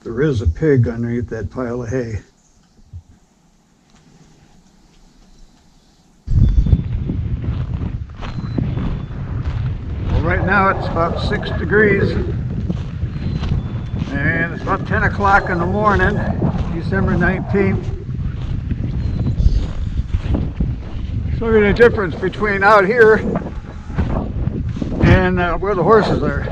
There is a pig underneath that pile of hay. Well, right now it's about 6 degrees and it's about 10 o'clock in the morning, December 19th. Show you the difference between out here and where the horses are.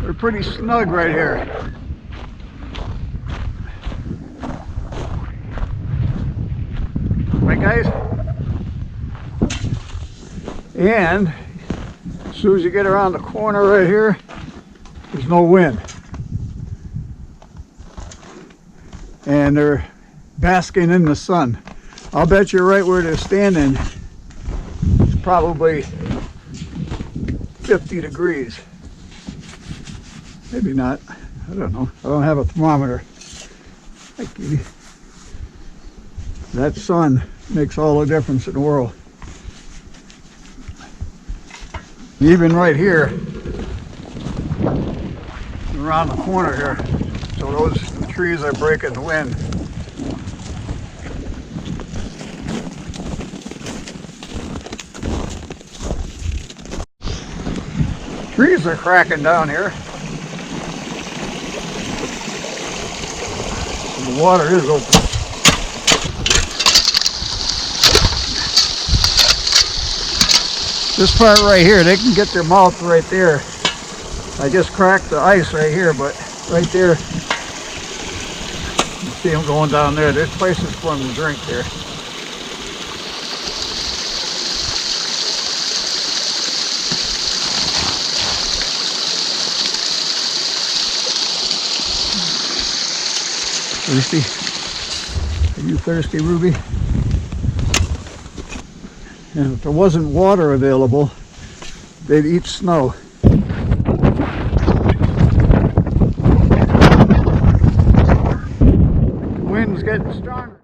They're pretty snug right here. Right, guys? And as soon as you get around the corner right here, there's no wind. And they're basking in the sun. I'll bet you're right where they're standing. It's probably 50 degrees. Maybe not. I don't know. I don't have a thermometer. Hi, Kitty. That sun makes all the difference in the world. Even right here, around the corner here, so those trees are breaking the wind. Trees are cracking down here. The water is open. This part right here, they can get their mouth right there. I just cracked the ice right here, but right there, you see them going down there. There's places for them to drink there. Thirsty? Are you thirsty, Ruby? And if there wasn't water available, they'd eat snow. The wind's getting stronger.